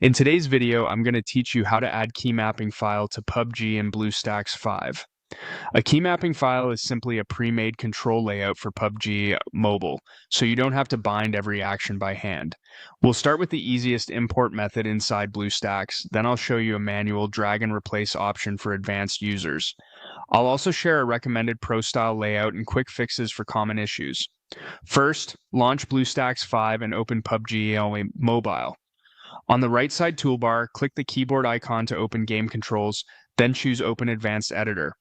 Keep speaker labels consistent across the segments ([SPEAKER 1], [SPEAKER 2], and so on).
[SPEAKER 1] In today's video, I'm going to teach you how to add keymapping file to Pubg in Bluestacks 5. A keymapping file is simply a pre-made control layout for Pubg Mobile, so you don't have to bind every action by hand. We'll start with the easiest import method inside Bluestacks, then I'll show you a manual drag and replace option for advanced users. I'll also share a recommended pro-style layout and quick fixes for common issues. First, launch Bluestacks 5 and open Pubg Mobile. On the right side toolbar, click the keyboard icon to open Game Controls, then choose Open Advanced Editor.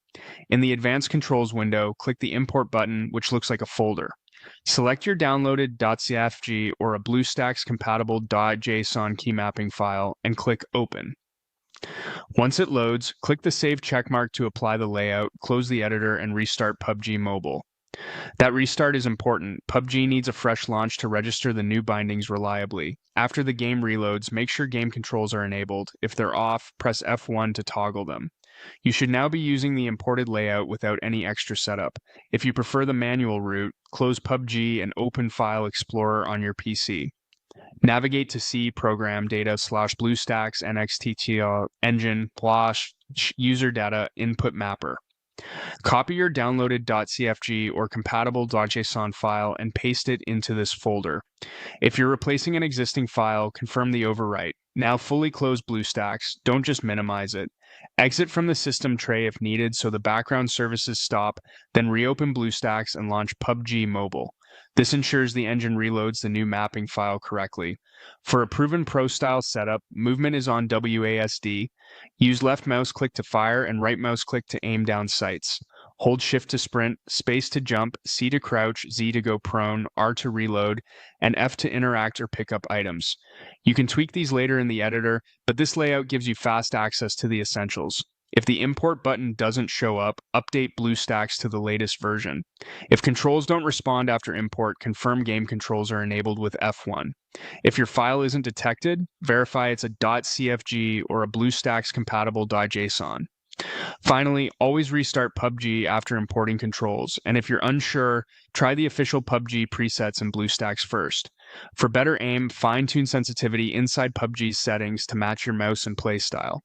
[SPEAKER 1] In the Advanced Controls window, click the Import button, which looks like a folder. Select your downloaded .cfg or a Bluestacks compatible .json keymapping file and click Open. Once it loads, click the Save checkmark to apply the layout, close the editor, and restart Pubg Mobile. That restart is important. Pubg needs a fresh launch to register the new bindings reliably. After the game reloads, make sure game controls are enabled. If they're off, press F1 to toggle them. You should now be using the imported layout without any extra setup. If you prefer the manual route, close Pubg and open File Explorer on your PC. Navigate to C program data / Bluestacks NXTTL engine / user data input mapper. Copy your downloaded .cfg or compatible .json file and paste it into this folder. If you're replacing an existing file, confirm the overwrite. Now fully close Bluestacks, don't just minimize it. Exit from the system tray if needed so the background services stop, then reopen Bluestacks and launch Pubg Mobile. This ensures the engine reloads the new mapping file correctly. For a proven pro-style setup, movement is on WASD. Use left mouse click to fire and right mouse click to aim down sights. Hold shift to sprint, space to jump, C to crouch, Z to go prone, R to reload, and F to interact or pick up items. You can tweak these later in the editor, but this layout gives you fast access to the essentials. If the import button doesn't show up, update Bluestacks to the latest version. If controls don't respond after import, confirm game controls are enabled with F1. If your file isn't detected, verify it's a .cfg or a Bluestacks compatible .json. Finally, always restart Pubg after importing controls, and if you're unsure, try the official Pubg presets in Bluestacks first. For better aim, fine-tune sensitivity inside Pubg's settings to match your mouse and playstyle.